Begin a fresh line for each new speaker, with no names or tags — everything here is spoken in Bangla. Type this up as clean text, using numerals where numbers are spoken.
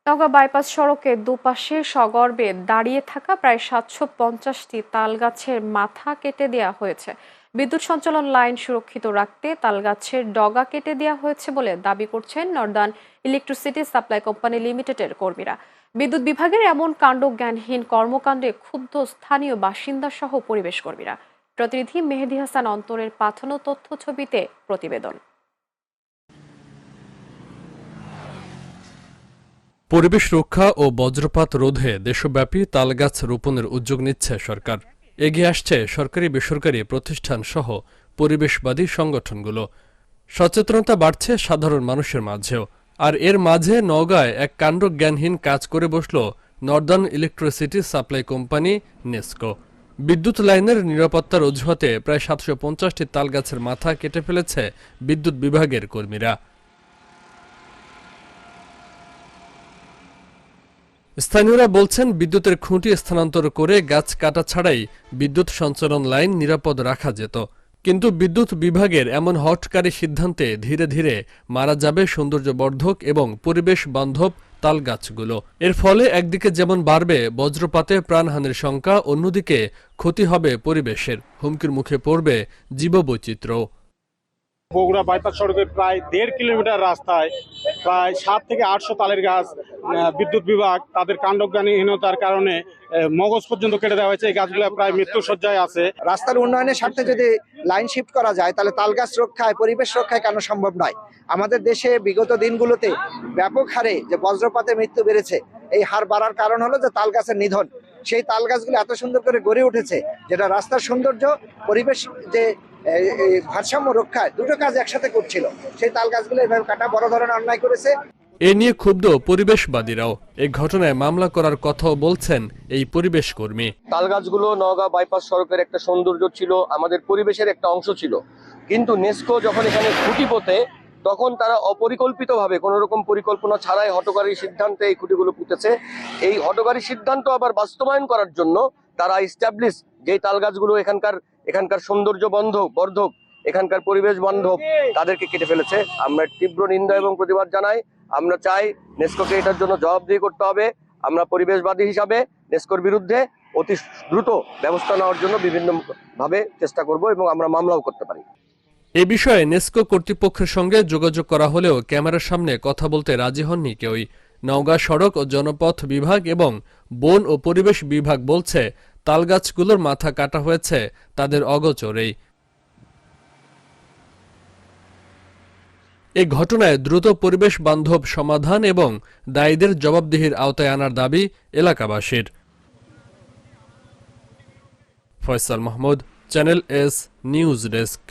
নওগাঁ বাইপাস সড়কের দুপাশে সগর্বে দাঁড়িয়ে থাকা প্রায় ৭৫০টি তালগাছের মাথা কেটে দেওয়া হয়েছে। বিদ্যুৎ সঞ্চালন লাইন সুরক্ষিত রাখতে তালগাছের ডগা কেটে দেওয়া হয়েছে বলে দাবি করছেন নর্দার্ন ইলেকট্রিসিটি সাপ্লাই কোম্পানি লিমিটেডের কর্মীরা। বিদ্যুৎ বিভাগের এমন কাণ্ডজ্ঞানহীন কর্মকাণ্ডে ক্ষুব্ধ স্থানীয় বাসিন্দা সহ পরিবেশ কর্মীরা। প্রতিনিধি মেহেদী হাসান অন্তরের পাঠানো তথ্য ছবিতে প্রতিবেদন।
পরিবেশ রক্ষা ও বজ্রপাত রোধে দেশব্যাপী তালগাছ রোপণের উদ্যোগ নিচ্ছে সরকার। এগিয়ে আসছে সরকারি বেসরকারি প্রতিষ্ঠান সহ পরিবেশবাদী সংগঠনগুলো। সচেতনতা বাড়ছে সাধারণ মানুষের মাঝেও। আর এর মাঝে নওগাঁয় এক কাণ্ডজ্ঞানহীন কাজ করে বসল Northern electricity supply company NESCO. বিদ্যুৎ লাইনের নিরাপত্তার অজুহাতে প্রায় ৭৫০টি তালগাছের মাথা কেটে ফেলেছে বিদ্যুৎ বিভাগের কর্মীরা। স্থানীয়রা বলছেন, বিদ্যুতের খুঁটি স্থানান্তর করে গাছ কাটা ছাড়াই বিদ্যুৎ সঞ্চালন লাইন নিরাপদ রাখা যেত। কিন্তু বিদ্যুৎ বিভাগের এমন হঠকারী সিদ্ধান্তে ধীরে ধীরে মারা যাবে সৌন্দর্যবর্ধক এবং পরিবেশ বান্ধব তালগাছগুলো। এর ফলে একদিকে যেমন বাড়বে বজ্রপাতে প্রাণহানির শঙ্কা, অন্যদিকে ক্ষতি হবে পরিবেশের, হুমকির মুখে পড়বে জীববৈচিত্র্য।
বগুড়া বাইপাস সড়কের প্রায় ১.৫ কিলোমিটার রাস্তায় প্রায় ৭ থেকে ৮০০ তালের গাছ বিদ্যুৎ বিভাগ তাদের কাণ্ডজ্ঞানহীনতার কারণে মগজ পর্যন্ত কেটে দেওয়া হয়েছে। এই গাছগুলো প্রায় মৃত্যুশয্যায় আছে।
রাস্তার উন্নয়নের স্বার্থে যদি লাইন শিফট করা যায় তাহলে তালগাছ রক্ষায়, পরিবেশ রক্ষায় কেন সম্ভব নয়? আমাদের দেশে বিগত দিনগুলোতে ব্যাপক হারে যে বজ্রপাতে মৃত্যু বেড়েছে, এই হার বাড়ার কারণ হলো যে তাল গাছের নিধন। সেই তাল গাছগুলো এত সুন্দর করে গড়ে উঠেছে যেটা রাস্তার সৌন্দর্য, পরিবেশ যে ভারসাম্য রক্ষায় দুটো কাজ একসাথে করছিল। সেই তাল গাছগুলো এভাবে কাটা বড় ধরনের অন্যায় করেছে।
এ নিয়ে ক্ষুব্ধ পরিবেশবাদীরাও। এই ঘটনায় মামলা করার কথাও বলছেন এই পরিবেশ কর্মী।
তালগাছগুলো নওগাঁ বাইপাস সড়কের একটা সৌন্দর্য ছিল, আমাদের পরিবেশের একটা অংশ ছিল। কিন্তু নেসকো যখন এখানে খুঁটি পোতে, তখন তারা অপরিকল্পিতভাবে কোনো রকম পরিকল্পনা ছাড়াই হঠকারী সিদ্ধান্তে এই খুঁটিগুলো পুঁতেছে। এই হঠকারী সিদ্ধান্ত আবার বাস্তবায়ন করার জন্য তারা ইস্টাবলিশ যে তালগাছগুলো এখানকার সৌন্দর্য বর্ধক, এখানকার পরিবেশ বান্ধব, তাদেরকে কেটে ফেলেছে। আমরা তীব্র নিন্দা এবং প্রতিবাদ জানাই। আমরা চাই নেসকোকে এটার জন্য জবাবদিহি করতে হবে। আমরা পরিবেশবাদী হিসাবে নেসকোর বিরুদ্ধে অতি দ্রুত ব্যবস্থা নেওয়ার জন্য বিভিন্ন ভাবে চেষ্টা করব এবং আমরা মামলাও করতে পারি।
এ বিষয়ে নেসকো কর্তৃপক্ষের সঙ্গে যোগাযোগ করা হলেও ক্যামেরার সামনে কথা বলতে রাজি হননি কেউই। নওগাঁ সড়ক ও জনপথ বিভাগ এবং বন ও পরিবেশ বিভাগ বলছে, তালগাছগুলোর মাথা কাটা হয়েছে তাদের অগোচরেই। এই ঘটনায় দ্রুত পরিবেশ বান্ধব সমাধান এবং দায়ীদের জবাবদিহির আওতায় আনার দাবি এলাকাবাসীর। Faisal Mahmud, channel S news desk.